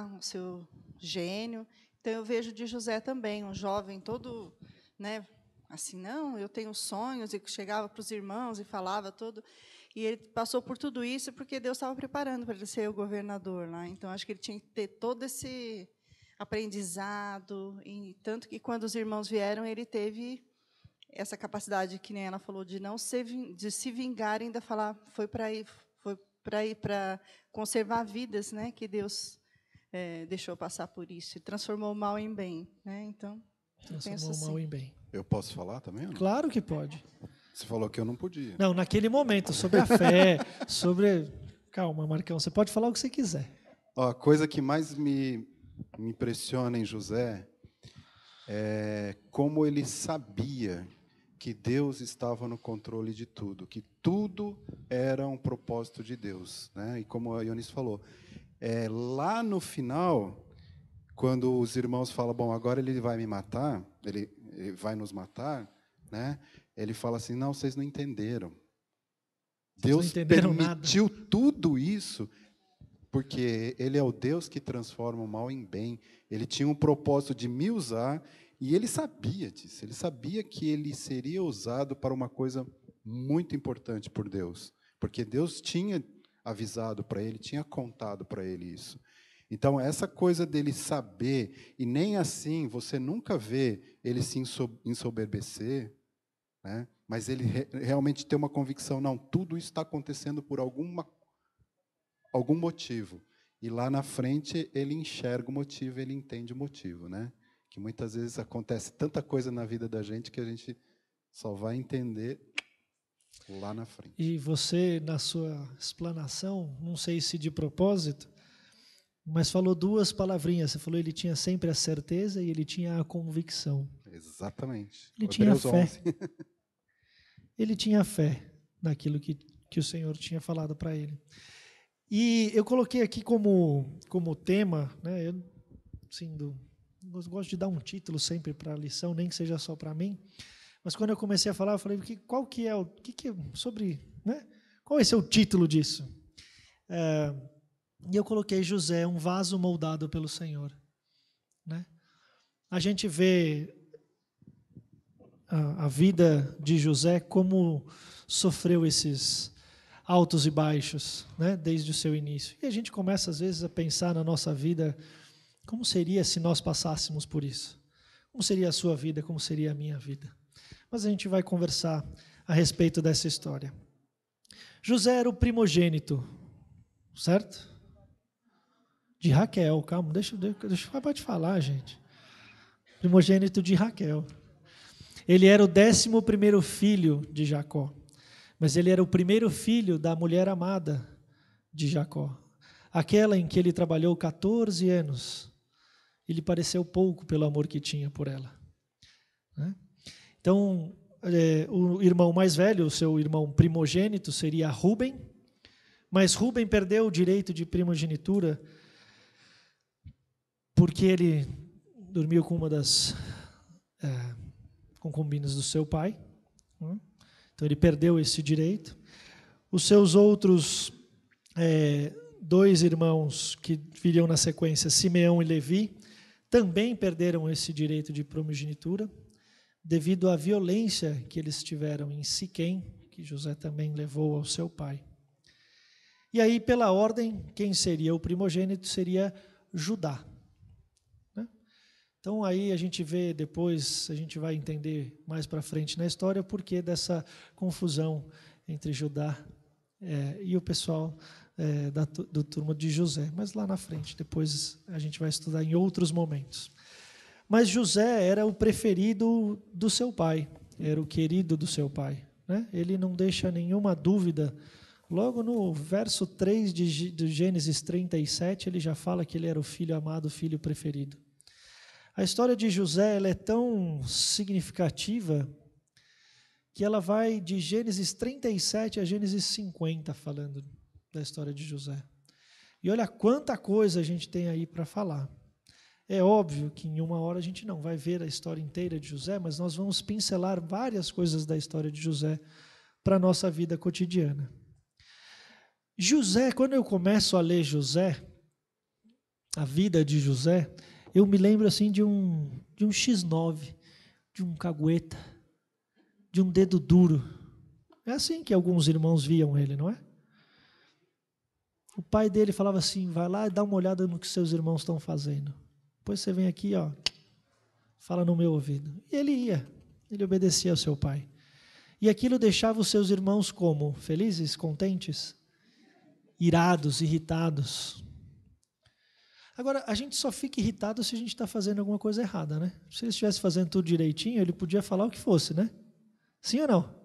o seu gênio. Então, eu vejo de José também, um jovem todo, né, assim, não, eu tenho sonhos, e chegava para os irmãos e falava tudo. E ele passou por tudo isso porque Deus estava preparando para ele ser o governador lá. Então, acho que ele tinha que ter todo esse aprendizado, e tanto que, quando os irmãos vieram, ele teve essa capacidade, que nem ela falou, de não de se vingar, e ainda falar, foi para conservar vidas, né, que Deus deixou passar por isso, e transformou o mal em bem, né? Então, eu penso Transformou o mal assim. em bem. Eu posso falar também? Ou não? Claro que pode. Você falou que eu não podia. Não, naquele momento, sobre a fé, sobre... Calma, Marcão, você pode falar o que você quiser. Ó, a coisa que mais me impressiona em José é como ele sabia que Deus estava no controle de tudo, que tudo era um propósito de Deus, né? E como a Ionis falou, lá no final, quando os irmãos falam, bom, agora ele vai me matar, ele vai nos matar, né? Ele fala assim, não, vocês não entenderam. Deus permitiu tudo isso porque Ele é o Deus que transforma o mal em bem. Ele tinha um propósito de me usar, e Ele sabia disso. Ele sabia que Ele seria usado para uma coisa muito importante por Deus, porque Deus tinha avisado para Ele, tinha contado para Ele isso. Então, essa coisa dele saber, e nem assim você nunca vê ele se ensoberbecer, né? Mas ele realmente ter uma convicção, não, tudo isso está acontecendo por algum motivo. E lá na frente ele enxerga o motivo, ele entende o motivo, né? Que muitas vezes acontece tanta coisa na vida da gente que a gente só vai entender lá na frente. E você, na sua explanação, não sei se de propósito, mas falou duas palavrinhas. Você falou, ele tinha sempre a certeza e ele tinha a convicção. Exatamente. Ele tinha fé. Ele tinha fé naquilo que o Senhor tinha falado para ele. E eu coloquei aqui como tema, né? Eu gosto de dar um título sempre para a lição, nem que seja só para mim. Mas quando eu comecei a falar, eu falei, qual que é sobre, né? Qual é o título disso? E eu coloquei José, um vaso moldado pelo Senhor, né? A gente vê a vida de José, como sofreu esses altos e baixos, né, desde o seu início. E a gente começa, às vezes, a pensar na nossa vida, como seria se nós passássemos por isso? Como seria a sua vida, como seria a minha vida? Mas a gente vai conversar a respeito dessa história. José era o primogênito, certo? De Raquel, calma, deixa eu acabar de falar, gente. Primogênito de Raquel. Ele era o 11º filho de Jacó, mas ele era o primeiro filho da mulher amada de Jacó, aquela em que ele trabalhou 14 anos. Ele pareceu pouco pelo amor que tinha por ela, né? Então, o irmão mais velho, o seu irmão primogênito, seria Rúben, mas Rúben perdeu o direito de primogenitura porque ele dormiu com uma das concubinas do seu pai, né? Então ele perdeu esse direito. Os seus outros 2 irmãos que viriam na sequência, Simeão e Levi, também perderam esse direito de primogenitura, devido à violência que eles tiveram em Siquém, que José também levou ao seu pai. E aí, pela ordem, quem seria o primogênito seria Judá. Então, aí a gente vê depois, a gente vai entender mais para frente na história, o porquê dessa confusão entre Judá e o pessoal do turma de José. Mas lá na frente, depois a gente vai estudar em outros momentos. Mas José era o preferido do seu pai, era o querido do seu pai, né? Ele não deixa nenhuma dúvida. Logo no verso 3 de Gênesis 37, ele já fala que ele era o filho amado, o filho preferido. A história de José ela é tão significativa que ela vai de Gênesis 37 a Gênesis 50 falando da história de José. E olha quanta coisa a gente tem aí para falar. É óbvio que em uma hora a gente não vai ver a história inteira de José, mas nós vamos pincelar várias coisas da história de José para a nossa vida cotidiana. José, quando eu começo a ler José, a vida de José, eu me lembro assim de um X9, de um cagueta, de um dedo duro. É assim que alguns irmãos viam ele, não é? O pai dele falava assim, vai lá e dá uma olhada no que seus irmãos estão fazendo. Depois você vem aqui, ó, fala no meu ouvido. E ele ia, ele obedecia ao seu pai. E aquilo deixava os seus irmãos como? Felizes, contentes? Irados, irritados. Agora, a gente só fica irritado se a gente está fazendo alguma coisa errada, né? Se ele estivesse fazendo tudo direitinho, ele podia falar o que fosse, né? Sim ou não?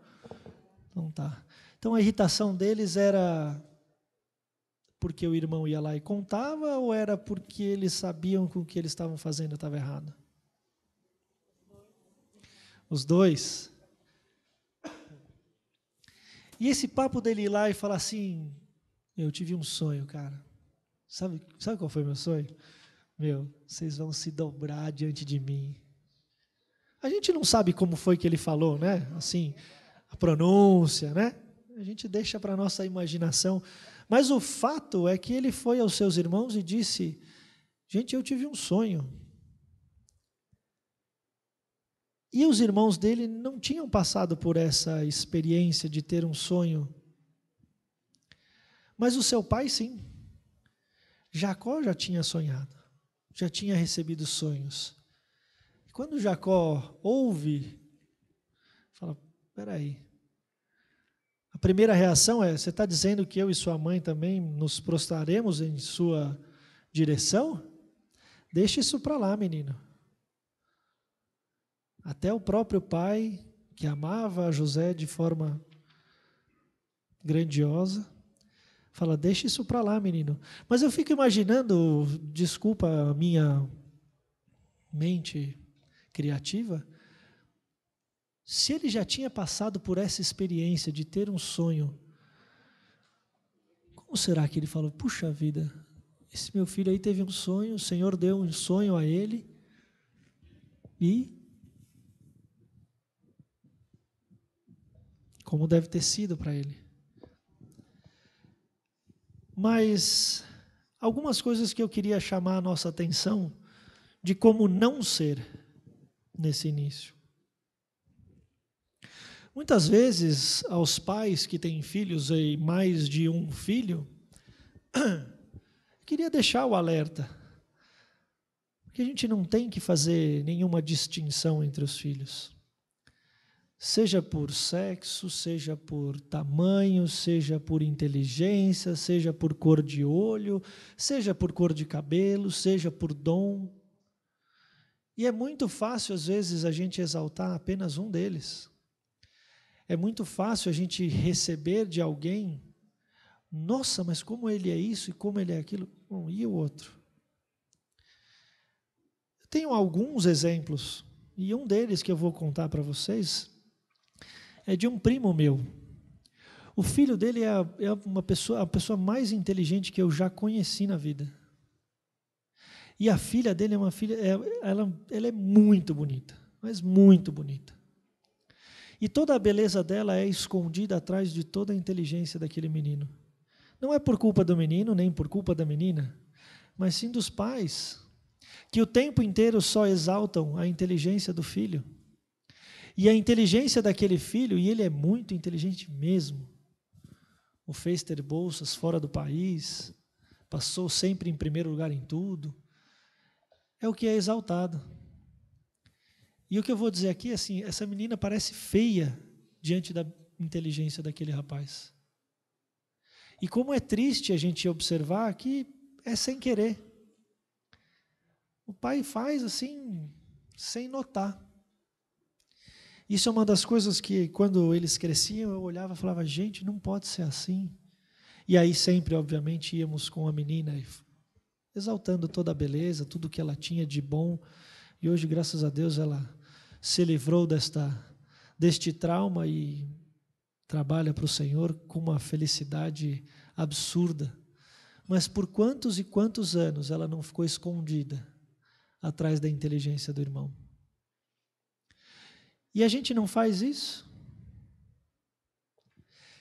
Então tá. Então a irritação deles era porque o irmão ia lá e contava, ou era porque eles sabiam que o que eles estavam fazendo estava errado? Os dois. E esse papo dele ir lá e falar assim, eu tive um sonho, cara. Sabe qual foi meu sonho? Vocês vão se dobrar diante de mim. A gente não sabe como foi que ele falou, né? Assim, a pronúncia, né? A gente deixa para a nossa imaginação. Mas o fato é que ele foi aos seus irmãos e disse, gente, eu tive um sonho. E os irmãos dele não tinham passado por essa experiência de ter um sonho. Mas o seu pai, sim. Jacó já tinha sonhado, já tinha recebido sonhos. E quando Jacó ouve, fala, espera aí. A primeira reação é, você está dizendo que eu e sua mãe também nos prostraremos em sua direção? Deixa isso para lá, menino. Até o próprio pai, que amava José de forma grandiosa, fala, deixa isso para lá, menino. Mas eu fico imaginando, desculpa a minha mente criativa, se ele já tinha passado por essa experiência de ter um sonho, como será que ele falou, puxa vida, esse meu filho aí teve um sonho, o Senhor deu um sonho a ele, e como deve ter sido para ele. Mas algumas coisas que eu queria chamar a nossa atenção de como não ser nesse início. Muitas vezes, aos pais que têm filhos e mais de um filho, queria deixar o alerta, porque a gente não tem que fazer nenhuma distinção entre os filhos. Seja por sexo, seja por tamanho, seja por inteligência, seja por cor de olho, seja por cor de cabelo, seja por dom. E é muito fácil, às vezes, a gente exaltar apenas um deles. É muito fácil a gente receber de alguém, nossa, mas como ele é isso e como ele é aquilo, bom, e o outro? Eu tenho alguns exemplos, e um deles que eu vou contar para vocês é de um primo meu. O filho dele é a pessoa mais inteligente que eu já conheci na vida. E a filha dele é uma filha, ela é muito bonita, mas muito bonita. E toda a beleza dela é escondida atrás de toda a inteligência daquele menino. Não é por culpa do menino, nem por culpa da menina, mas sim dos pais, que o tempo inteiro só exaltam a inteligência do filho. E a inteligência daquele filho, e ele é muito inteligente mesmo, o fez ter bolsas fora do país, passou sempre em primeiro lugar em tudo, é o que é exaltado. E o que eu vou dizer aqui é assim, essa menina parece feia diante da inteligência daquele rapaz. E como é triste a gente observar que é sem querer. O pai faz assim, sem notar. Isso é uma das coisas que, quando eles cresciam, eu olhava e falava, gente, não pode ser assim. E aí sempre, obviamente, íamos com a menina, exaltando toda a beleza, tudo que ela tinha de bom. E hoje, graças a Deus, ela se livrou deste trauma e trabalha para o Senhor com uma felicidade absurda. Mas por quantos e quantos anos ela não ficou escondida atrás da inteligência do irmão? E a gente não faz isso?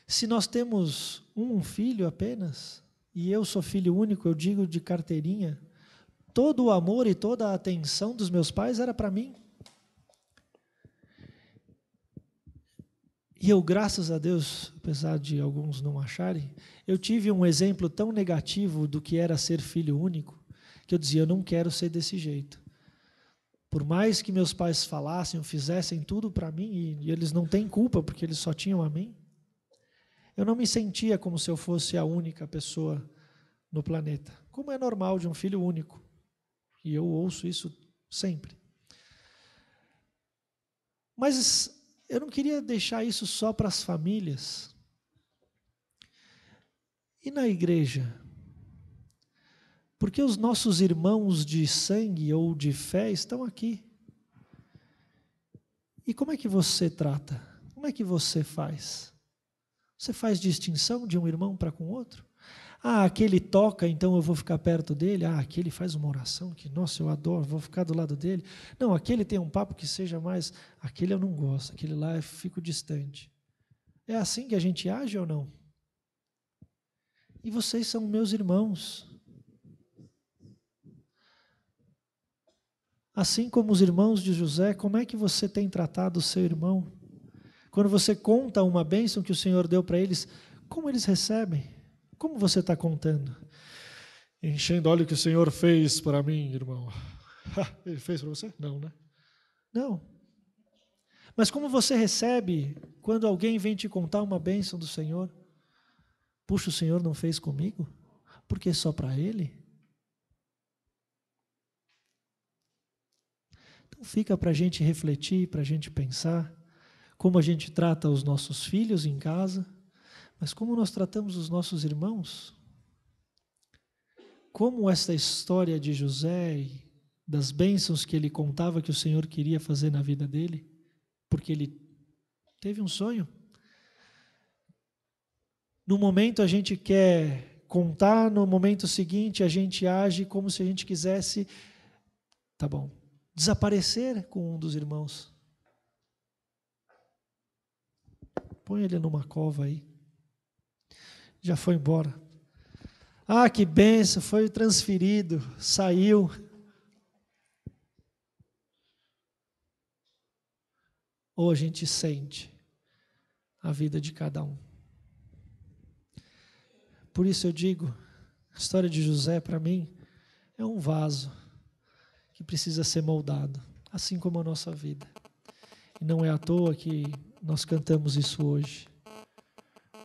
Se nós temos um filho apenas, e eu sou filho único, eu digo de carteirinha, todo o amor e toda a atenção dos meus pais era para mim. E eu, graças a Deus, apesar de alguns não acharem, eu tive um exemplo tão negativo do que era ser filho único, que eu dizia, eu não quero ser desse jeito. Por mais que meus pais falassem, fizessem tudo para mim, e eles não têm culpa, porque eles só tinham a mim, eu não me sentia como se eu fosse a única pessoa no planeta, como é normal de um filho único. E eu ouço isso sempre. Mas eu não queria deixar isso só para as famílias. E na igreja? Porque os nossos irmãos de sangue ou de fé estão aqui. E como é que você trata? Como é que você faz? Você faz distinção de um irmão para com outro? Ah, aquele toca, então eu vou ficar perto dele. Ah, aquele faz uma oração que, nossa, eu adoro, vou ficar do lado dele. Não, aquele tem um papo que seja mais... Aquele eu não gosto, aquele lá eu fico distante. É assim que a gente age ou não? E vocês são meus irmãos. Assim como os irmãos de José, como é que você tem tratado o seu irmão? Quando você conta uma bênção que o Senhor deu para eles, como eles recebem? Como você está contando? Enchendo, olha o que o Senhor fez para mim, irmão. Ele fez para você? Não, né? Não. Mas como você recebe quando alguém vem te contar uma bênção do Senhor? Puxa, o Senhor não fez comigo? Porque só para Ele? Então fica para a gente refletir, para a gente pensar como a gente trata os nossos filhos em casa, mas como nós tratamos os nossos irmãos. Como essa história de José e das bênçãos que ele contava que o Senhor queria fazer na vida dele, porque ele teve um sonho. No momento a gente quer contar, no momento seguinte a gente age como se a gente quisesse, tá bom, desaparecer com um dos irmãos. Põe ele numa cova aí. Já foi embora. Ah, que bênção, foi transferido, saiu. Ou a gente sente a vida de cada um. Por isso eu digo, a história de José para mim é um vaso que precisa ser moldado, assim como a nossa vida. E não é à toa que nós cantamos isso hoje.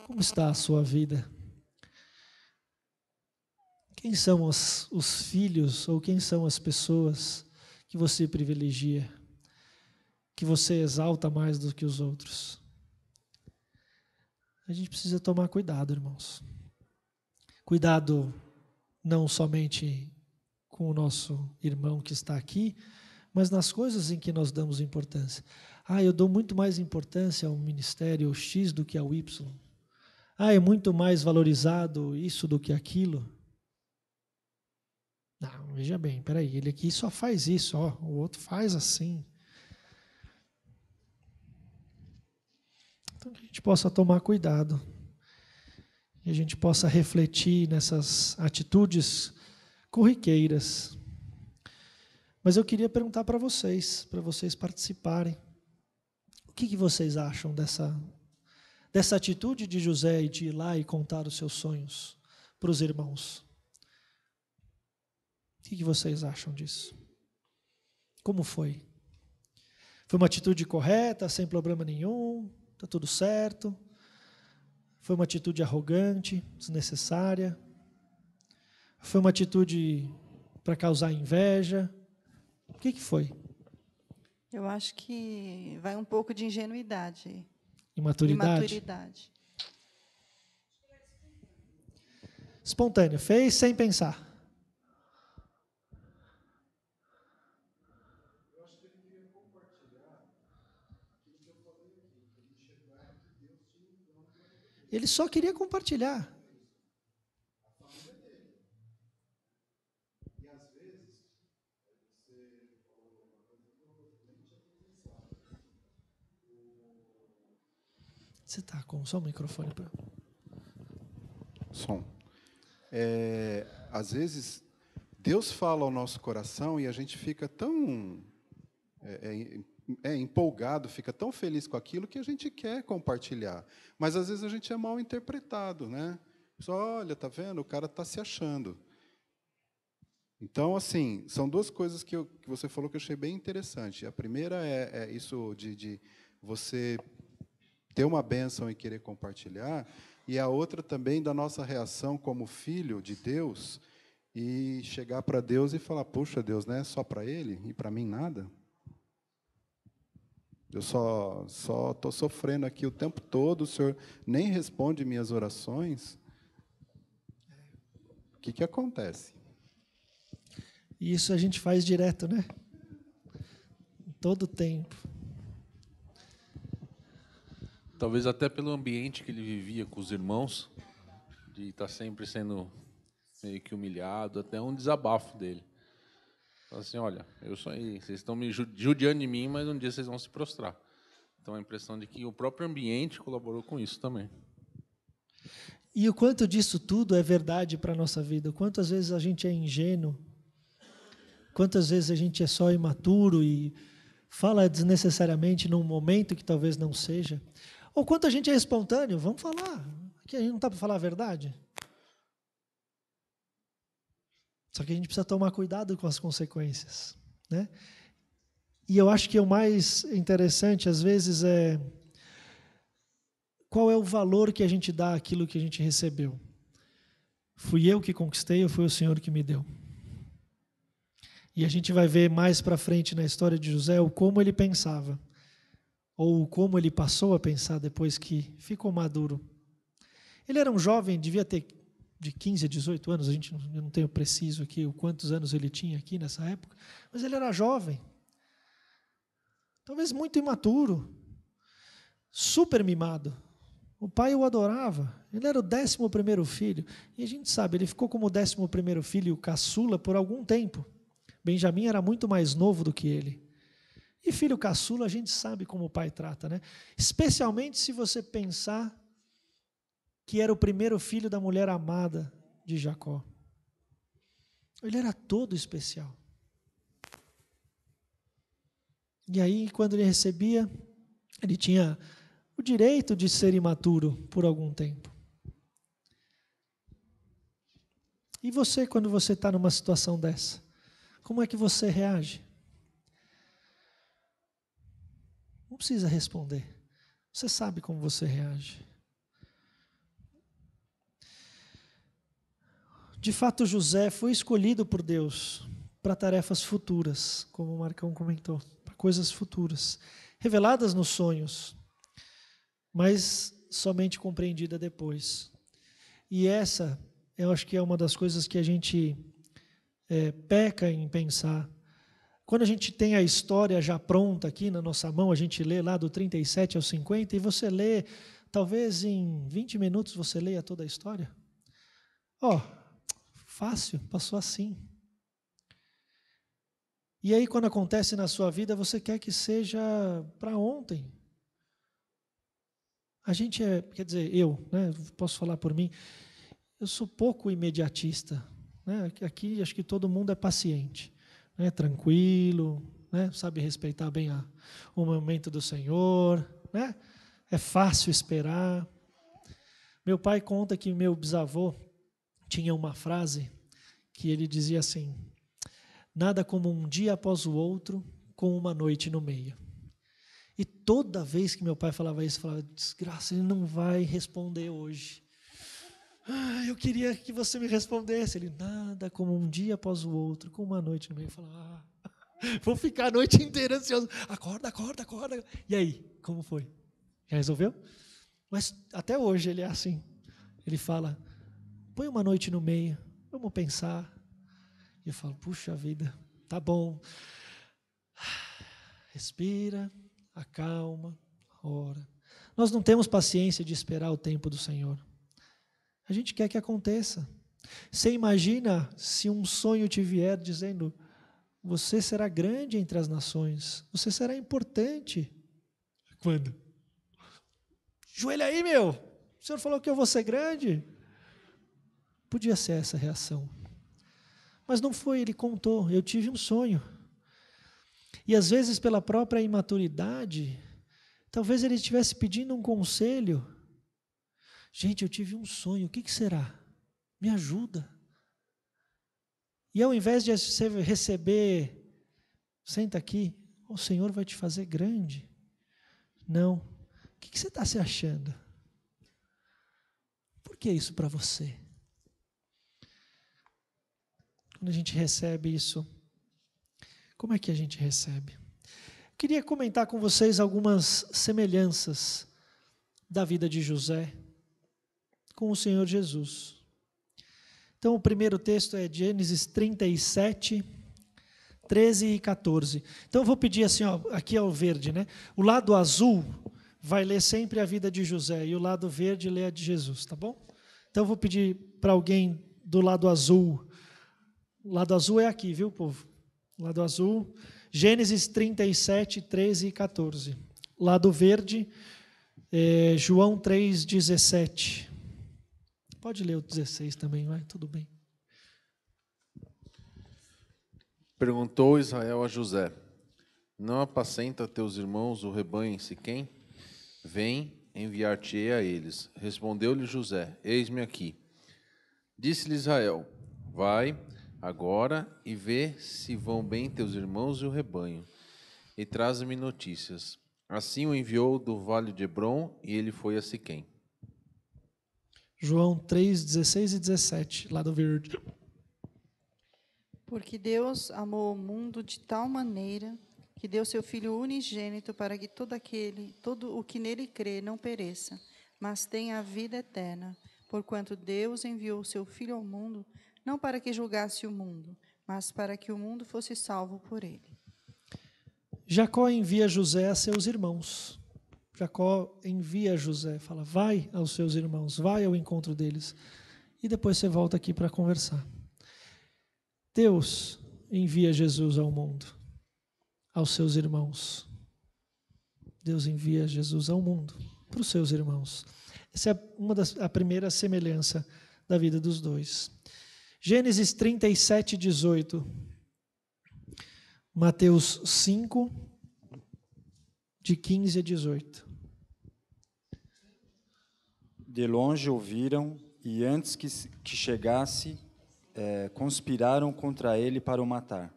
Como está a sua vida? Quem são os filhos ou quem são as pessoas que você privilegia, que você exalta mais do que os outros? A gente precisa tomar cuidado, irmãos. Cuidado não somente com o nosso irmão que está aqui, mas nas coisas em que nós damos importância. Ah, eu dou muito mais importância ao ministério X do que ao Y. Ah, é muito mais valorizado isso do que aquilo. Não, veja bem, peraí, ele aqui só faz isso, ó, o outro faz assim. Então que a gente possa tomar cuidado. E a gente possa refletir nessas atitudes corriqueiras. Mas eu queria perguntar para vocês participarem. O que vocês acham dessa atitude de José de ir lá e contar os seus sonhos para os irmãos? O que vocês acham disso? Como foi? Foi uma atitude correta, sem problema nenhum? Está tudo certo? Foi uma atitude arrogante, desnecessária? Foi uma atitude para causar inveja? O que foi? Eu acho que vai um pouco de ingenuidade. Imaturidade? Imaturidade. Espontâneo, fez sem pensar. Eu acho que ele queria compartilhar aquilo que eu falei aqui, que ele enxergava que Deus tinha um plano para ele. Ele só queria compartilhar. A família dele. E às vezes, você falou uma coisa que eu nem tinha pensado. Você está com só o microfone para... Som. Às vezes, Deus fala ao nosso coração e a gente fica tão empolgado, fica tão feliz com aquilo que a gente quer compartilhar. Mas, às vezes, a gente é mal interpretado, né? Só, olha, tá vendo? O cara está se achando. Então, assim, são duas coisas que você falou que eu achei bem interessante. A primeira é isso de você ter uma bênção e querer compartilhar, e a outra também da nossa reação como filho de Deus, e chegar para Deus e falar, puxa, Deus, não é só para Ele e para mim nada? Eu só estou sofrendo aqui o tempo todo, o Senhor nem responde minhas orações. O que acontece? E isso a gente faz direto, né? Todo tempo. Talvez até pelo ambiente que ele vivia com os irmãos, de estar sempre sendo meio que humilhado, até um desabafo dele. Fala assim, olha, eu sou aí, vocês estão me judiando de mim, mas um dia vocês vão se prostrar. Então, a impressão de que o próprio ambiente colaborou com isso também. E o quanto disso tudo é verdade para a nossa vida, o quanto às vezes a gente é ingênuo, quantas vezes a gente é só imaturo e fala desnecessariamente num momento que talvez não seja, ou quanto a gente é espontâneo, vamos falar, aqui a gente não está para falar a verdade. Só que a gente precisa tomar cuidado com as consequências, né? E eu acho que o mais interessante, às vezes, é qual é o valor que a gente dá àquilo que a gente recebeu. Fui eu que conquistei ou foi o Senhor que me deu? E a gente vai ver mais para frente na história de José o como ele pensava, ou como ele passou a pensar depois que ficou maduro. Ele era um jovem, devia ter de 15 a 18 anos, eu não tenho preciso aqui o quantos anos ele tinha aqui nessa época, mas ele era jovem, talvez muito imaturo, super mimado. O pai o adorava, ele era o 11º filho, e a gente sabe, ele ficou como o 11º filho, o caçula, por algum tempo. Benjamim era muito mais novo do que ele. E filho caçula, a gente sabe como o pai trata, né? Especialmente se você pensar que era o primeiro filho da mulher amada de Jacó. Ele era todo especial. E aí, quando ele recebia, ele tinha o direito de ser imaturo por algum tempo. E você, quando você está numa situação dessa, como é que você reage? Não precisa responder. Você sabe como você reage. De fato, José foi escolhido por Deus para tarefas futuras, como o Marcão comentou, para coisas futuras, reveladas nos sonhos, mas somente compreendida depois. E essa, eu acho que é uma das coisas que a gente peca em pensar. Quando a gente tem a história já pronta aqui na nossa mão, a gente lê lá do 37 ao 50, e você lê, talvez em 20 minutos você leia toda a história. Fácil, passou assim. E aí, quando acontece na sua vida, você quer que seja para ontem. A gente eu, né, posso falar por mim, eu sou pouco imediatista, né? Aqui acho que todo mundo é paciente, né, tranquilo, né, sabe respeitar bem o momento do Senhor, né? É fácil esperar. Meu pai conta que meu bisavô tinha uma frase que ele dizia assim: nada como um dia após o outro com uma noite no meio. E toda vez que meu pai falava isso, eu falava, desgraça, ele não vai responder hoje. Eu queria que você me respondesse. Ele, nada como um dia após o outro com uma noite no meio. Eu falava, vou ficar a noite inteira ansioso. Acorda. E aí, como foi? Já resolveu? Mas até hoje ele é assim. Ele fala, põe uma noite no meio, vamos pensar. E eu falo, puxa vida, tá bom. Respira, acalma, ora. Nós não temos paciência de esperar o tempo do Senhor. A gente quer que aconteça. Você imagina se um sonho te vier dizendo, você será grande entre as nações, você será importante. Quando? Joelha aí, meu. O Senhor falou que eu vou ser grande. Podia ser essa a reação. Mas não foi, ele contou, eu tive um sonho. E às vezes, pela própria imaturidade, talvez ele estivesse pedindo um conselho. Gente, eu tive um sonho, o que será? Me ajuda. E ao invés de você receber, senta aqui, o Senhor vai te fazer grande. Não. O que você está se achando? Por que isso para você? Quando a gente recebe isso, como é que a gente recebe? Eu queria comentar com vocês algumas semelhanças da vida de José com o Senhor Jesus. Então, o primeiro texto é Gênesis 37, 13 e 14. Então, eu vou pedir assim, ó, aqui é o verde, né? O lado azul vai ler sempre a vida de José e o lado verde lê a de Jesus, tá bom? Então, eu vou pedir para alguém do lado azul. O lado azul é aqui, viu, povo? O lado azul, Gênesis 37, 13 e 14. Lado verde, João 3, 17. Pode ler o 16 também, vai, tudo bem. Perguntou Israel a José: Não apacenta teus irmãos o rebanho em Siquém? Vem, enviar-te-ei a eles. Respondeu-lhe José: Eis-me aqui. Disse-lhe Israel: Vai agora e vê se vão bem teus irmãos e o rebanho, e traze-me notícias. Assim o enviou do vale de Hebrom, e ele foi a Siquém. João 3, 16 e 17, lado verde. Porque Deus amou o mundo de tal maneira que deu seu Filho unigênito para que todo o que nele crê não pereça, mas tenha a vida eterna. Porquanto Deus enviou o seu Filho ao mundo, não para que julgasse o mundo, mas para que o mundo fosse salvo por ele. Jacó envia José a seus irmãos. Jacó envia José, fala, vai aos seus irmãos, vai ao encontro deles. E depois você volta aqui para conversar. Deus envia Jesus ao mundo, aos seus irmãos. Deus envia Jesus ao mundo, para os seus irmãos. Essa é a primeira semelhança da vida dos dois. Gênesis 37, 18. Mateus 5, de 15 a 18. De longe ouviram, e antes que chegasse, conspiraram contra ele para o matar.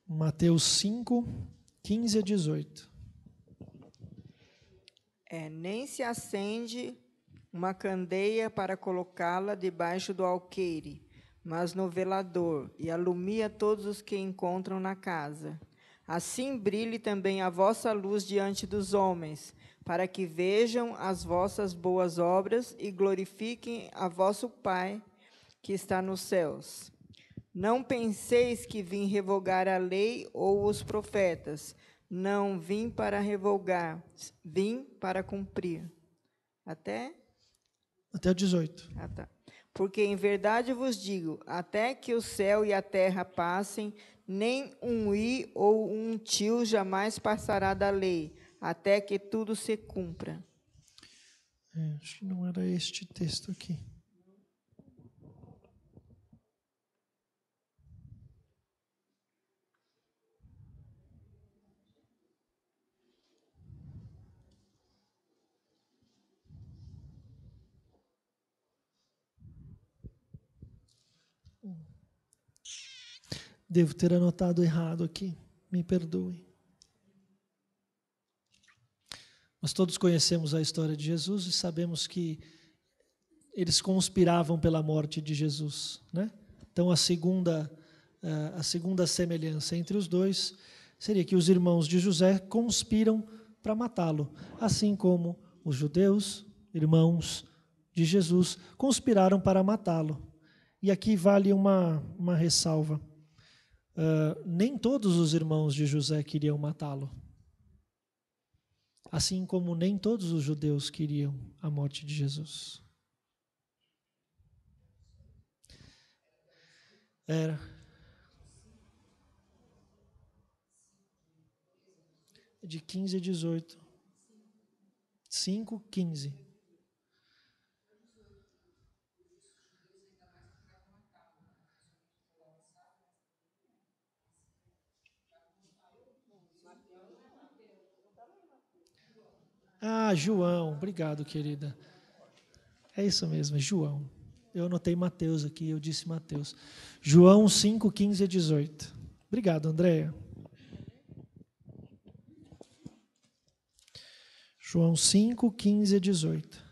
Mateus 5, 15 a 18. Nem se acende uma candeia para colocá-la debaixo do alqueire, mas no velador, e alumia todos os que encontram na casa. Assim brilhe também a vossa luz diante dos homens, para que vejam as vossas boas obras e glorifiquem a vosso Pai que está nos céus. Não penseis que vim revogar a lei ou os profetas. Não vim para revogar, vim para cumprir. Até o 18. Tá. Porque em verdade vos digo, até que o céu e a terra passem, nem um i ou um tio jamais passará da lei, até que tudo se cumpra. Acho que não era este texto aqui. Devo ter anotado errado aqui, me perdoem. Nós todos conhecemos a história de Jesus e sabemos que eles conspiravam pela morte de Jesus, né? Então a segunda semelhança entre os dois seria que os irmãos de José conspiram para matá-lo, assim como os judeus, irmãos de Jesus, conspiraram para matá-lo. E aqui vale uma ressalva. Nem todos os irmãos de José queriam matá-lo. Assim como nem todos os judeus queriam a morte de Jesus. Era. De 15 a 18. 5, 15. Ah, João. Obrigado, querida. É isso mesmo, é João. Eu anotei Mateus aqui, eu disse Mateus. João 5, 15 a 18. Obrigado, Andréia. João 5, 15 a 18.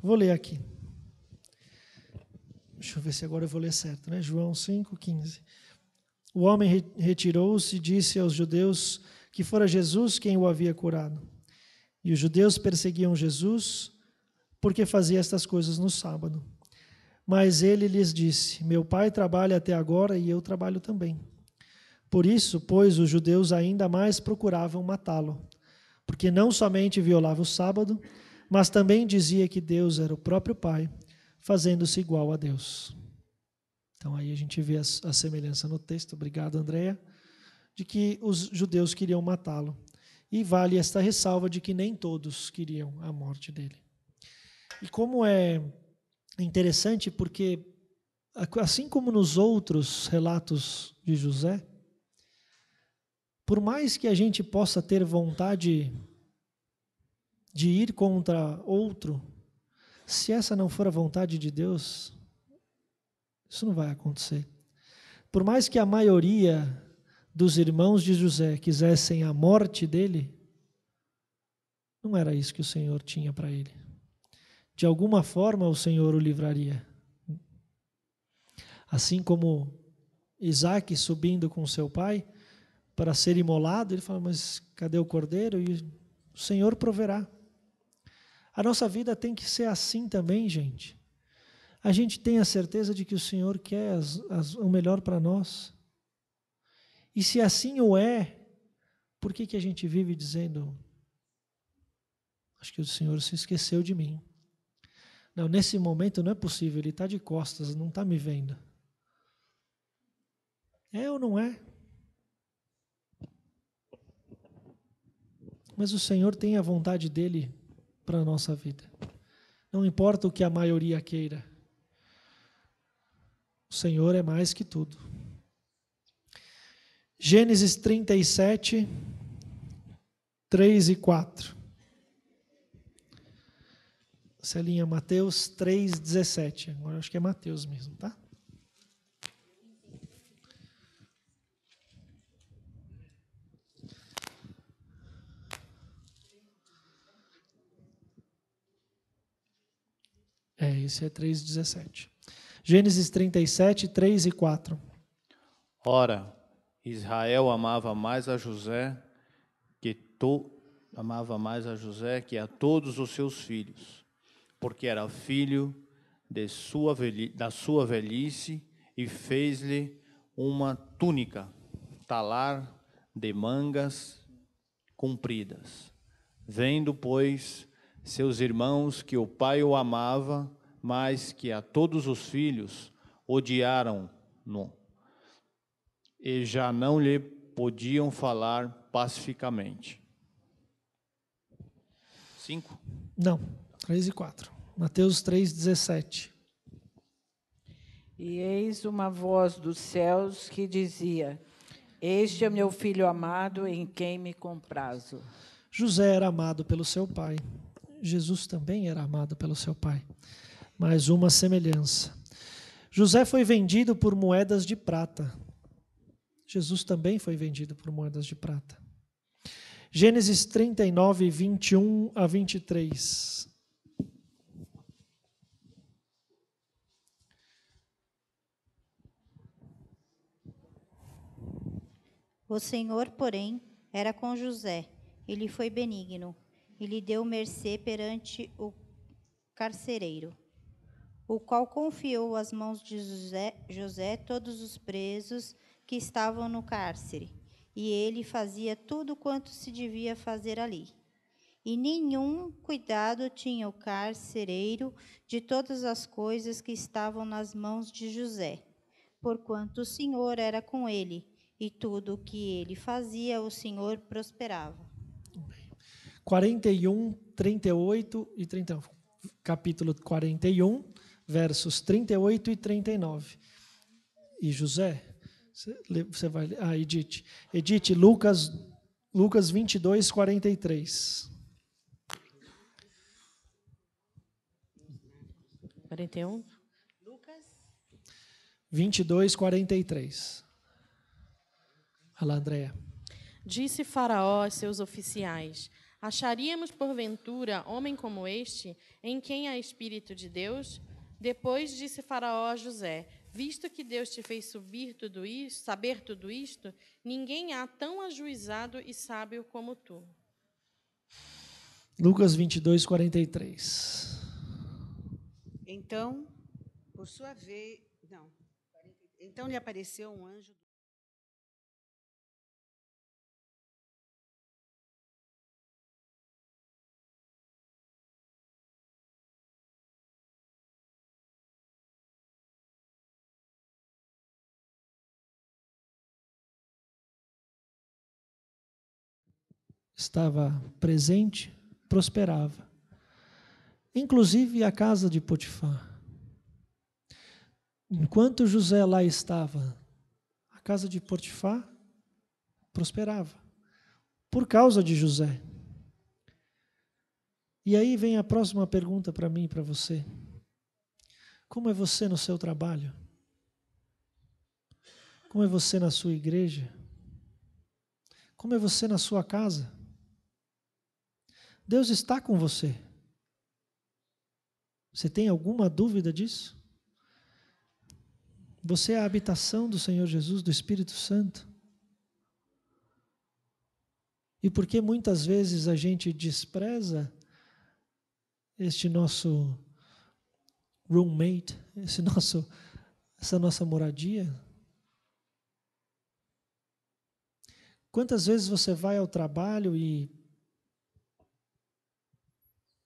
Vou ler aqui. Deixa eu ver se agora eu vou ler certo, né? João 5, 15. O homem retirou-se e disse aos judeus que fora Jesus quem o havia curado. E os judeus perseguiam Jesus porque fazia estas coisas no sábado. Mas ele lhes disse: meu pai trabalha até agora e eu trabalho também. Por isso, pois, os judeus ainda mais procuravam matá-lo, porque não somente violava o sábado, mas também dizia que Deus era o próprio Pai, fazendo-se igual a Deus. Então aí a gente vê a semelhança no texto, obrigado, Andréia, de que os judeus queriam matá-lo. E vale esta ressalva de que nem todos queriam a morte dele. E como é interessante, porque assim como nos outros relatos de José, por mais que a gente possa ter vontade de ir contra outro, se essa não for a vontade de Deus, isso não vai acontecer. Por mais que a maioria dos irmãos de José quisessem a morte dele, não era isso que o Senhor tinha para ele. De alguma forma o Senhor o livraria. Assim como Isaac subindo com seu pai para ser imolado, ele fala, mas cadê o cordeiro? E o Senhor proverá. A nossa vida tem que ser assim também, gente. A gente tem a certeza de que o Senhor quer o melhor para nós. E se assim o é, por que a gente vive dizendo, acho que o Senhor se esqueceu de mim? Não, nesse momento não é possível, Ele está de costas, não está me vendo. É ou não é? Mas o Senhor tem a vontade dEle para a nossa vida. Não importa o que a maioria queira. O Senhor é mais que tudo. Gênesis 37, 3 e 4. Celinha, Mateus 3, 17. Agora acho que é Mateus mesmo, tá? Esse é 3,17. Gênesis 37, 3 e 4. Ora, Israel amava mais a José que a todos os seus filhos, porque era filho da sua velhice, e fez-lhe uma túnica, talar de mangas compridas. Vendo, pois, seus irmãos que o pai o amava mais que a todos os filhos, odiaram-no, e já não lhe podiam falar pacificamente. 5? Não, 3 e 4. Mateus 3, 17. E eis uma voz dos céus que dizia: este é meu filho amado, em quem me comprazo. José era amado pelo seu pai. Jesus também era amado pelo seu pai. Mais uma semelhança. José foi vendido por moedas de prata. Jesus também foi vendido por moedas de prata. Gênesis 39, 21 a 23. O Senhor, porém, era com José, e lhe foi benigno, e lhe deu mercê perante o carcereiro, o qual confiou às mãos de José todos os presos que estavam no cárcere, e ele fazia tudo quanto se devia fazer ali. E nenhum cuidado tinha o carcereiro de todas as coisas que estavam nas mãos de José, porquanto o Senhor era com ele, e tudo o que ele fazia, o Senhor prosperava. 41, 38 e 39. Capítulo 41, versos 38 e 39. E José, você vai ler. Edith, Lucas 22, 43. 41. 22, 43. Olha lá, Andréia. Disse Faraó a seus oficiais: acharíamos, porventura, homem como este, em quem há Espírito de Deus? Depois disse Faraó a José: visto que Deus te fez saber tudo isto, ninguém há tão ajuizado e sábio como tu. Lucas 22, 43. Então, por sua vez, não. Então lhe apareceu um anjo. Estava presente, prosperava. Inclusive a casa de Potifar. Enquanto José lá estava, a casa de Potifar prosperava. Por causa de José. E aí vem a próxima pergunta para mim e para você. Como é você no seu trabalho? Como é você na sua igreja? Como é você na sua casa? Deus está com você. Você tem alguma dúvida disso? Você é a habitação do Senhor Jesus, do Espírito Santo. E por que muitas vezes a gente despreza este nosso roommate, essa nossa moradia? Quantas vezes você vai ao trabalho e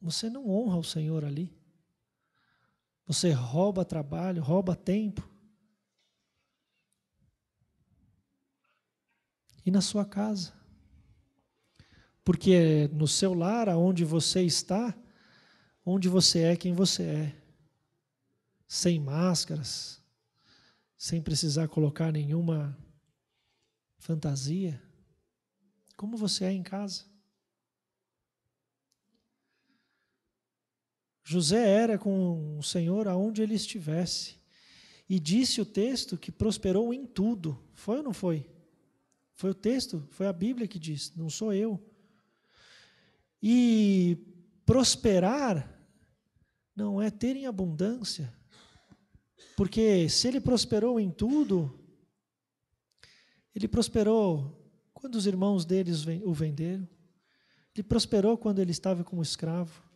você não honra o Senhor ali? Você rouba trabalho, rouba tempo. E na sua casa? Porque é no seu lar, aonde você está, onde você é quem você é. Sem máscaras, sem precisar colocar nenhuma fantasia. Como você é em casa? José era com o Senhor aonde ele estivesse. E disse o texto que prosperou em tudo. Foi ou não foi? Foi o texto, foi a Bíblia que diz, não sou eu. E prosperar não é ter em abundância. Porque se ele prosperou em tudo, ele prosperou quando os irmãos deles o venderam. Ele prosperou quando ele estava como escravo.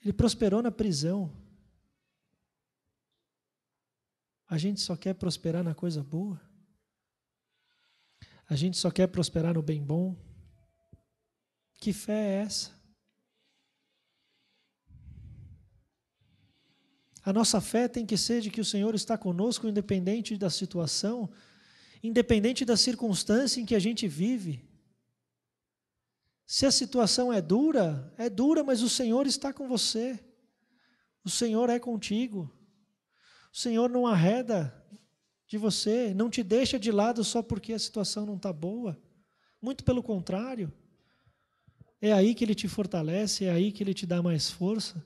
Ele prosperou na prisão. A gente só quer prosperar na coisa boa. A gente só quer prosperar no bem bom. Que fé é essa? A nossa fé tem que ser de que o Senhor está conosco, independente da situação, independente da circunstância em que a gente vive. Se a situação é dura, mas o Senhor está com você. O Senhor é contigo. O Senhor não arreda de você, não te deixa de lado só porque a situação não está boa. Muito pelo contrário. É aí que Ele te fortalece, é aí que Ele te dá mais força.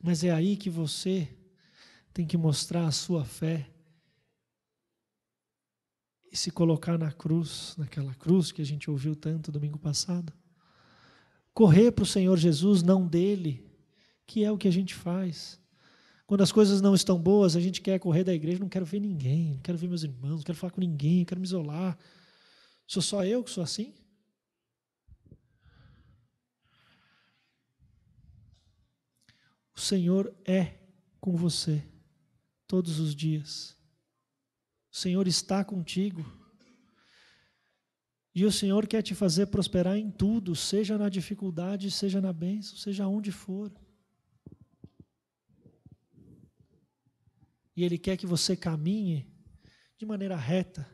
Mas é aí que você tem que mostrar a sua fé e se colocar na cruz, naquela cruz que a gente ouviu tanto domingo passado. Correr para o Senhor Jesus, não dele, que é o que a gente faz. Quando as coisas não estão boas, a gente quer correr da igreja, não quero ver ninguém, não quero ver meus irmãos, não quero falar com ninguém, não quero me isolar. Sou só eu que sou assim? O Senhor é com você todos os dias. O Senhor está contigo. E o Senhor quer te fazer prosperar em tudo, seja na dificuldade, seja na bênção, seja onde for. E Ele quer que você caminhe de maneira reta,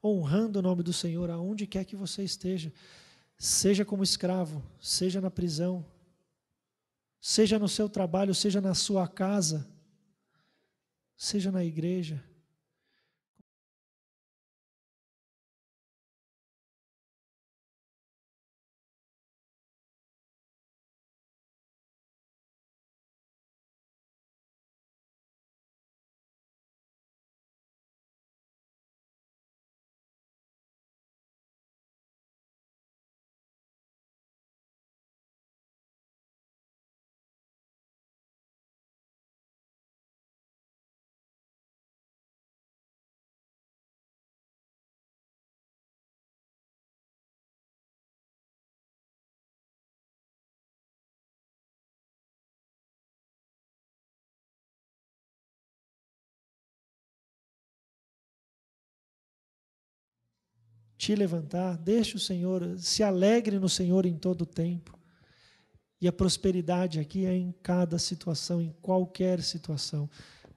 honrando o nome do Senhor aonde quer que você esteja. Seja como escravo, seja na prisão, seja no seu trabalho, seja na sua casa, seja na igreja. te levantar, deixe o Senhor, se alegre no Senhor em todo o tempo. E a prosperidade aqui é em cada situação, em qualquer situação.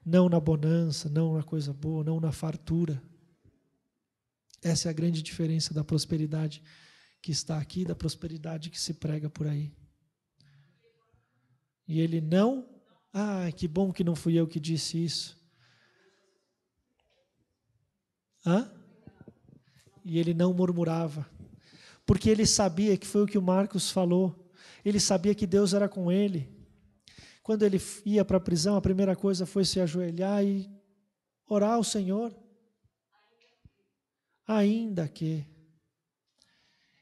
Não na bonança, não na coisa boa, não na fartura. Essa é a grande diferença da prosperidade que está aqui, da prosperidade que se prega por aí. E ele não... que bom que não fui eu que disse isso. E ele não murmurava, porque ele sabia, que foi o que o Marcos falou, ele sabia que Deus era com ele. Quando ele ia para a prisão, a primeira coisa foi se ajoelhar e orar ao Senhor. Ainda que.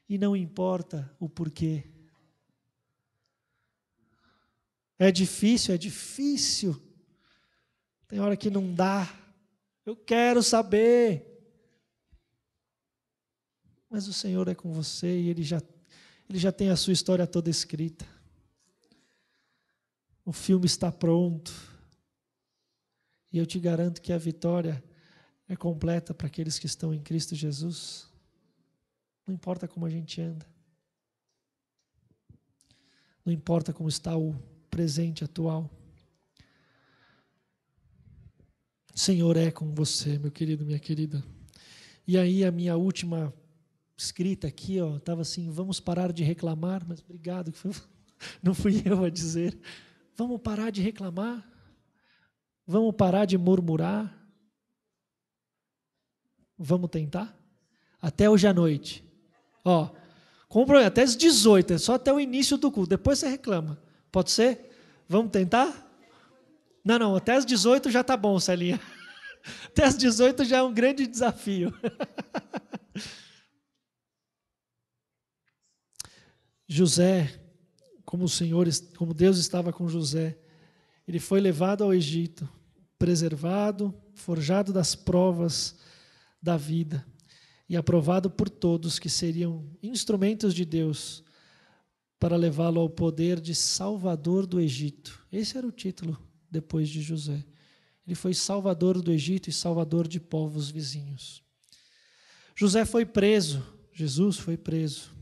E não importa o porquê. É difícil. Tem hora que não dá. Eu quero saber. Mas o Senhor é com você e Ele já tem a sua história toda escrita. O filme está pronto. E eu te garanto que a vitória é completa para aqueles que estão em Cristo Jesus. Não importa como a gente anda. Não importa como está o presente atual. O Senhor é com você, meu querido, minha querida. E aí a minha última escrita aqui, estava assim, vamos parar de reclamar, mas obrigado, não fui eu a dizer. Vamos parar de reclamar? Vamos parar de murmurar? Vamos tentar? Até hoje à noite. Até as 18, é só até o início do culto, depois você reclama. Pode ser? Vamos tentar? Não, até as 18 já está bom, Celinha. Até as 18 já é um grande desafio. José, como Deus estava com José, ele foi levado ao Egito, preservado, forjado das provas da vida e aprovado por todos que seriam instrumentos de Deus para levá-lo ao poder de Salvador do Egito. Esse era o título depois de José. Ele foi Salvador do Egito e Salvador de povos vizinhos. José foi preso, Jesus foi preso.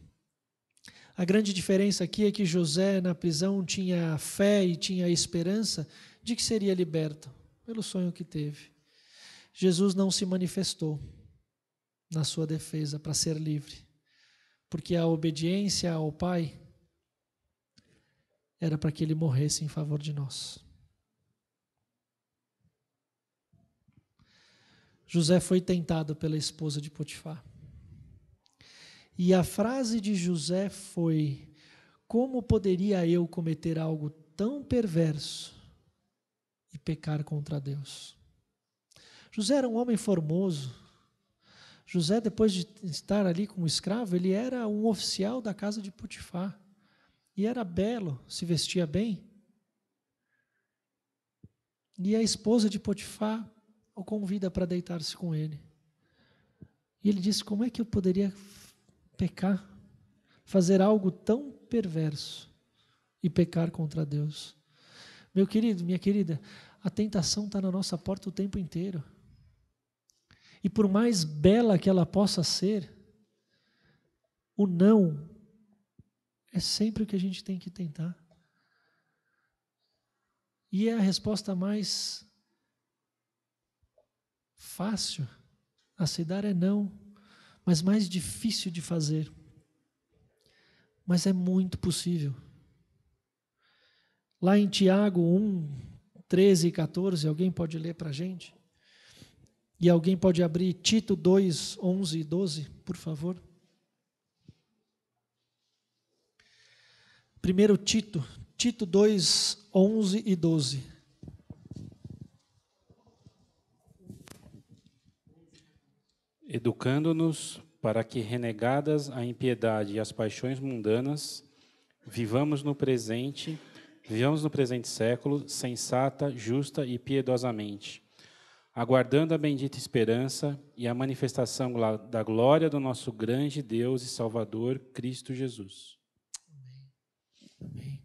A grande diferença aqui é que José, na prisão, tinha a fé e tinha a esperança de que seria liberto, pelo sonho que teve. Jesus não se manifestou na sua defesa para ser livre, porque a obediência ao Pai era para que ele morresse em favor de nós. José foi tentado pela esposa de Potifar. E a frase de José foi: como poderia eu cometer algo tão perverso e pecar contra Deus? José era um homem formoso. José, depois de estar ali como escravo, ele era um oficial da casa de Potifar. E era belo, se vestia bem. E a esposa de Potifar o convida para deitar-se com ele. E ele disse: como é que eu poderia pecar, fazer algo tão perverso e pecar contra Deus? Meu querido, minha querida, a tentação está na nossa porta o tempo inteiro. E por mais bela que ela possa ser, o não é sempre o que a gente tem que tentar. E é a resposta mais fácil a se dar é não, mas mais difícil de fazer. Mas é muito possível. Lá em Tiago 1, 13 e 14, alguém pode ler para a gente? E alguém pode abrir Tito 2, 11 e 12, por favor? Primeiro Tito 2, 11 e 12. Educando-nos para que, renegadas a impiedade e as paixões mundanas, vivamos no presente século, sensata, justa e piedosamente, aguardando a bendita esperança e a manifestação da glória do nosso grande Deus e Salvador, Cristo Jesus. Amém.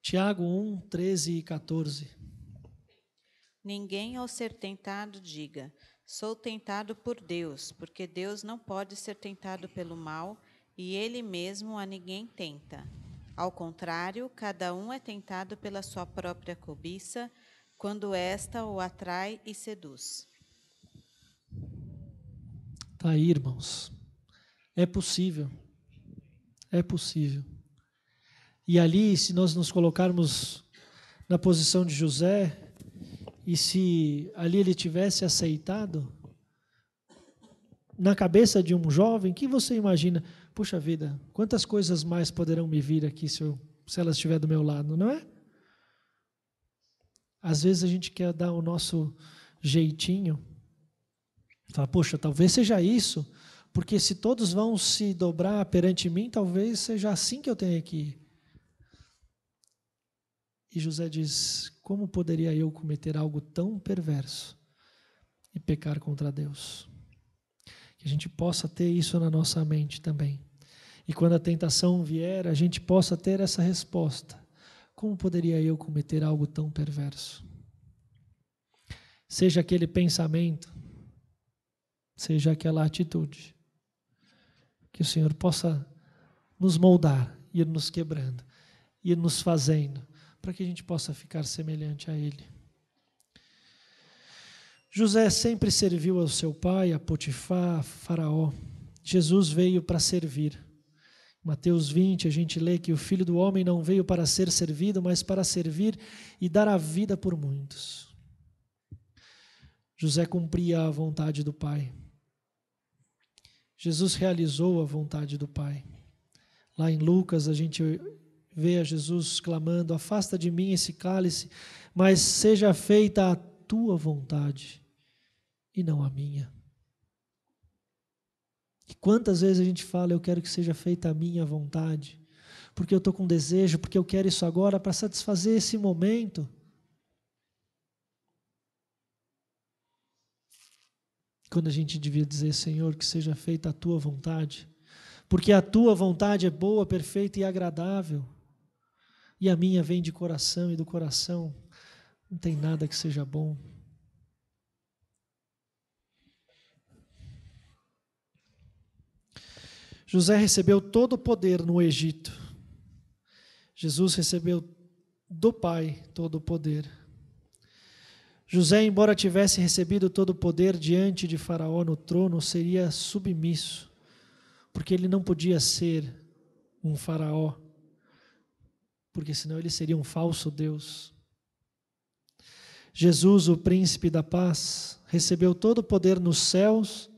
Tiago 1, 13 e 14. Ninguém, ao ser tentado, diga: Sou tentado por Deus, porque Deus não pode ser tentado pelo mal, e Ele mesmo a ninguém tenta. Ao contrário, cada um é tentado pela sua própria cobiça, quando esta o atrai e seduz. Tá aí, irmãos. É possível. É possível. E ali, se nós nos colocarmos na posição de José, e se ali ele tivesse aceitado, na cabeça de um jovem, que você imagina? Puxa vida, quantas coisas mais poderão me vir aqui se ela estiver do meu lado, não é? Às vezes a gente quer dar o nosso jeitinho, fala, poxa, talvez seja isso, porque se todos vão se dobrar perante mim, talvez seja assim que eu tenha que ir. E José diz, como poderia eu cometer algo tão perverso e pecar contra Deus? Que a gente possa ter isso na nossa mente também. E quando a tentação vier, a gente possa ter essa resposta. Como poderia eu cometer algo tão perverso? Seja aquele pensamento, seja aquela atitude. Que o Senhor possa nos moldar, ir nos quebrando, ir nos fazendo, para que a gente possa ficar semelhante a Ele. José sempre serviu ao seu pai, a Potifar, a Faraó. Jesus veio para servir. Em Mateus 20, a gente lê que o Filho do Homem não veio para ser servido, mas para servir e dar a vida por muitos. José cumpria a vontade do Pai. Jesus realizou a vontade do Pai. Lá em Lucas, a gente vê a Jesus clamando, afasta de mim esse cálice, mas seja feita a tua vontade e não a minha. E quantas vezes a gente fala, eu quero que seja feita a minha vontade, porque eu estou com desejo, porque eu quero isso agora para satisfazer esse momento. Quando a gente devia dizer, Senhor, que seja feita a tua vontade, porque a tua vontade é boa, perfeita e agradável. E a minha vem de coração, e do coração não tem nada que seja bom. José recebeu todo o poder no Egito. Jesus recebeu do Pai todo o poder. José, embora tivesse recebido todo o poder diante de Faraó no trono, seria submisso, porque ele não podia ser um faraó, porque senão ele seria um falso Deus. Jesus, o príncipe da paz, recebeu todo o poder nos céus,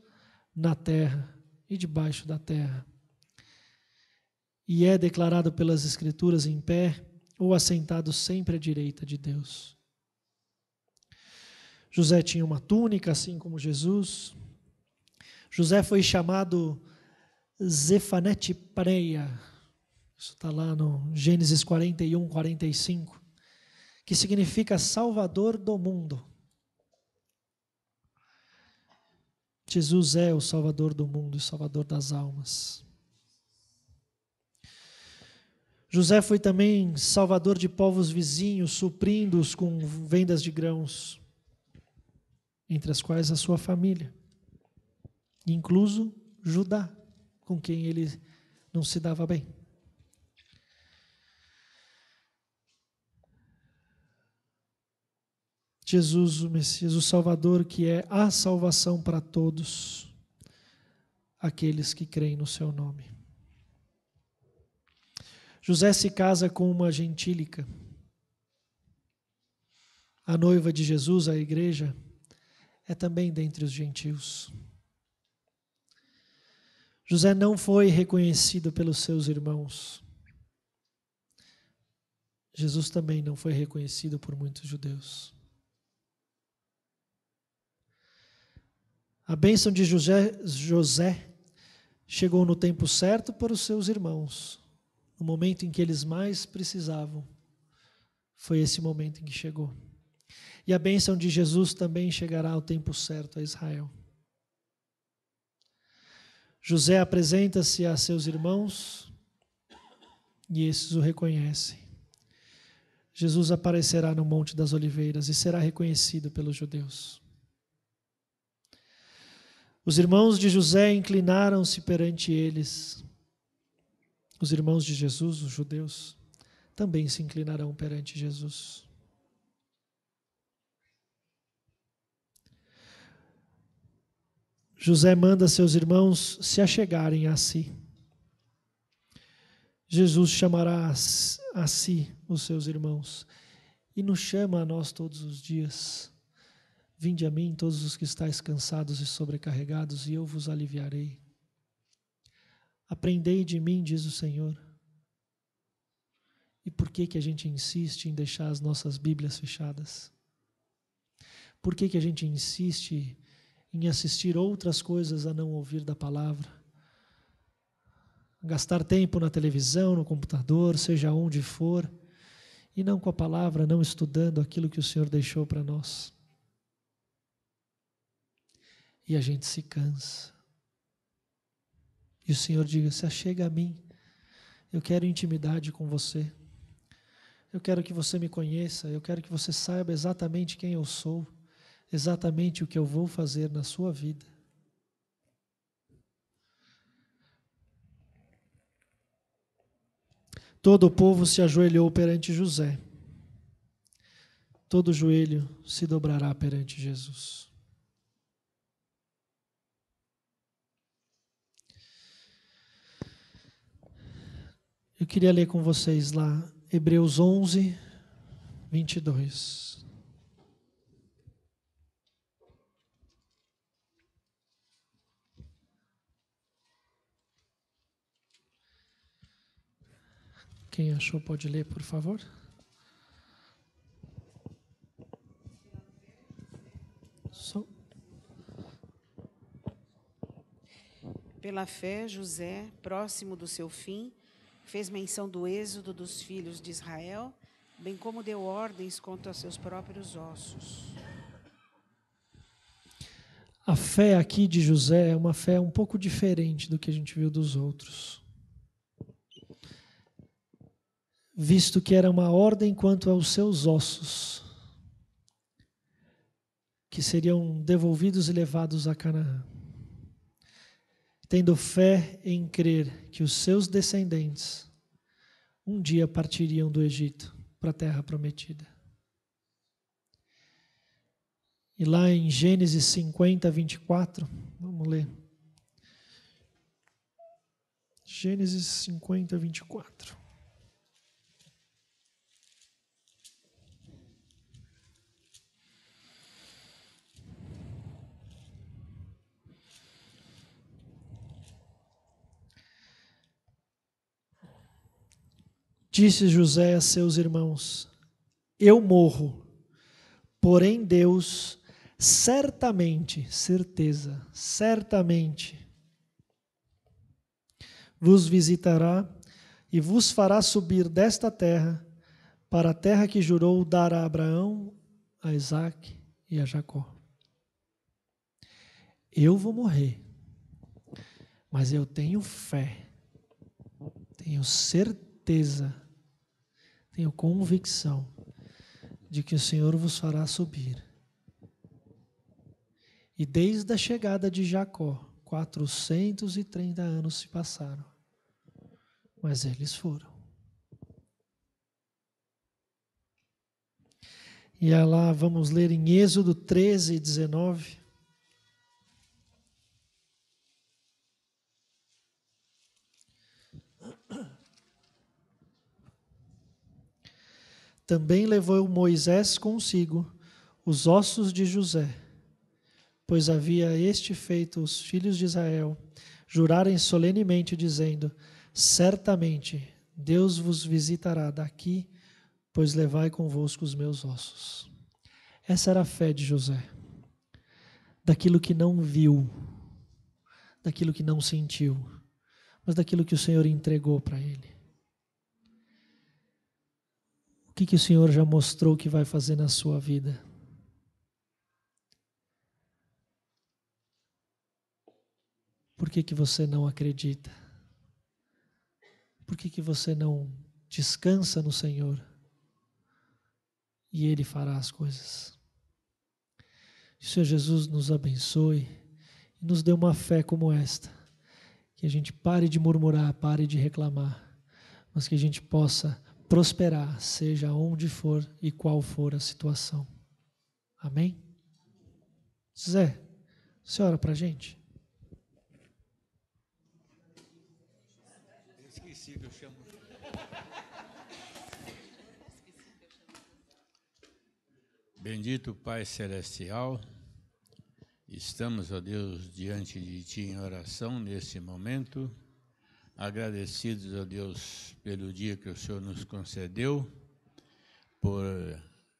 na terra e debaixo da terra. E é declarado pelas Escrituras em pé ou assentado sempre à direita de Deus. José tinha uma túnica, assim como Jesus. José foi chamado Zefanete Paneia. Isso está lá no Gênesis 41, 45, que significa Salvador do mundo. Jesus é o Salvador do mundo e Salvador das almas. José foi também salvador de povos vizinhos, suprindo-os com vendas de grãos, entre as quais a sua família, incluso Judá, com quem ele não se dava bem. Jesus, o Messias, o Salvador, que é a salvação para todos aqueles que creem no seu nome. José se casa com uma gentílica. A noiva de Jesus, a igreja, é também dentre os gentios. José não foi reconhecido pelos seus irmãos. Jesus também não foi reconhecido por muitos judeus. A bênção de José chegou no tempo certo para os seus irmãos. No momento em que eles mais precisavam, foi esse momento em que chegou. E a bênção de Jesus também chegará ao tempo certo a Israel. José apresenta-se a seus irmãos e esses o reconhecem. Jesus aparecerá no Monte das Oliveiras e será reconhecido pelos judeus. Os irmãos de José inclinaram-se perante eles. Os irmãos de Jesus, os judeus, também se inclinarão perante Jesus. José manda seus irmãos se achegarem a si. Jesus chamará a si os seus irmãos e nos chama a nós todos os dias. Vinde a mim, todos os que estáis cansados e sobrecarregados, e eu vos aliviarei. Aprendei de mim, diz o Senhor. E por que a gente insiste em deixar as nossas Bíblias fechadas? Por que a gente insiste em assistir outras coisas a não ouvir da palavra? Gastar tempo na televisão, no computador, seja onde for, e não com a palavra, não estudando aquilo que o Senhor deixou para nós. E a gente se cansa. E o Senhor diga: se achega a mim, eu quero intimidade com você. Eu quero que você me conheça, eu quero que você saiba exatamente quem eu sou, exatamente o que eu vou fazer na sua vida. Todo o povo se ajoelhou perante José. Todo joelho se dobrará perante Jesus. Eu queria ler com vocês lá, Hebreus 11, 22. Quem achou pode ler, por favor. Pela fé, José, próximo do seu fim, fez menção do êxodo dos filhos de Israel, bem como deu ordens quanto a seus próprios ossos. A fé aqui de José é uma fé um pouco diferente do que a gente viu dos outros. Visto que era uma ordem quanto aos seus ossos, que seriam devolvidos e levados a Canaã. Tendo fé em crer que os seus descendentes um dia partiriam do Egito para a terra prometida. E lá em Gênesis 50, 24, vamos ler. Gênesis 50, 24. Disse José a seus irmãos: eu morro, porém Deus certamente, certeza, certamente, vos visitará e vos fará subir desta terra para a terra que jurou dar a Abraão, a Isaque e a Jacó. Eu vou morrer, mas eu tenho fé, tenho certeza, tenho convicção de que o Senhor vos fará subir. E desde a chegada de Jacó, 430 anos se passaram, mas eles foram. E lá vamos ler em Êxodo 13, 19. Também levou Moisés consigo os ossos de José, pois havia este feito os filhos de Israel jurarem solenemente, dizendo: certamente Deus vos visitará daqui, pois levai convosco os meus ossos. Essa era a fé de José, daquilo que não viu, daquilo que não sentiu, mas daquilo que o Senhor entregou para ele. O que o Senhor já mostrou que vai fazer na sua vida? Por que você não acredita? Por que você não descansa no Senhor? E Ele fará as coisas. Que o Senhor Jesus nos abençoe e nos dê uma fé como esta. Que a gente pare de murmurar, pare de reclamar, mas que a gente possa prosperar, seja onde for e qual for a situação. Amém? Zé, você ora para a gente? Eu esqueci que eu chamo. Bendito Pai Celestial, estamos, ó Deus, diante de Ti em oração neste momento, agradecidos, ó Deus, pelo dia que o Senhor nos concedeu, por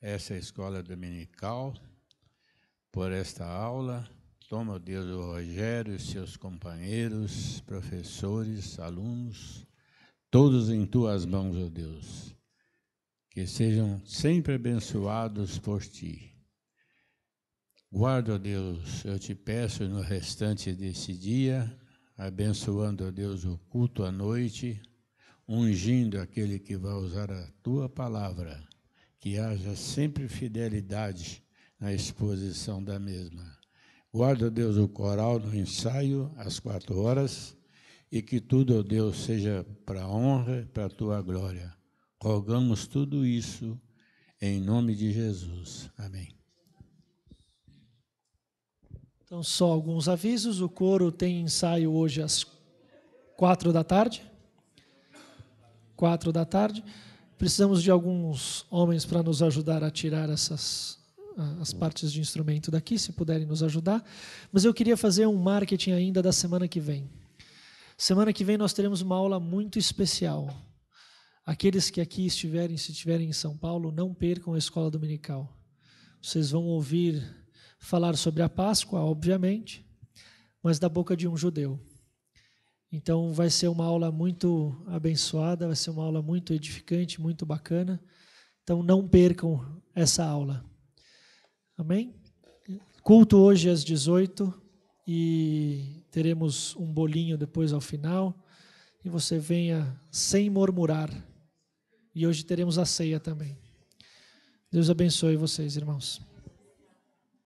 essa escola dominical, por esta aula. Toma, ó Deus, o Rogério e seus companheiros, professores, alunos, todos em Tuas mãos, ó Deus. Que sejam sempre abençoados por Ti. Guarda, ó Deus, eu te peço no restante desse dia, abençoando, ó Deus, o culto à noite, ungindo aquele que vai usar a Tua palavra, que haja sempre fidelidade na exposição da mesma. Guarda, ó Deus, o coral no ensaio às 4 horas, e que tudo, ó Deus, seja para a honra e para a Tua glória. Rogamos tudo isso em nome de Jesus. Amém. Então, só alguns avisos. O coro tem ensaio hoje às 4 da tarde. 4 da tarde. Precisamos de alguns homens para nos ajudar a tirar as partes de instrumento daqui, se puderem nos ajudar. Mas eu queria fazer um marketing ainda da semana que vem. Semana que vem nós teremos uma aula muito especial. Aqueles que aqui estiverem, se estiverem em São Paulo, não percam a escola dominical. Vocês vão ouvir falar sobre a Páscoa, obviamente, mas da boca de um judeu. Então vai ser uma aula muito abençoada, vai ser uma aula muito edificante, muito bacana. Então não percam essa aula. Amém? Culto hoje às 18 e teremos um bolinho depois ao final. E você venha sem murmurar. E hoje teremos a ceia também. Deus abençoe vocês, irmãos.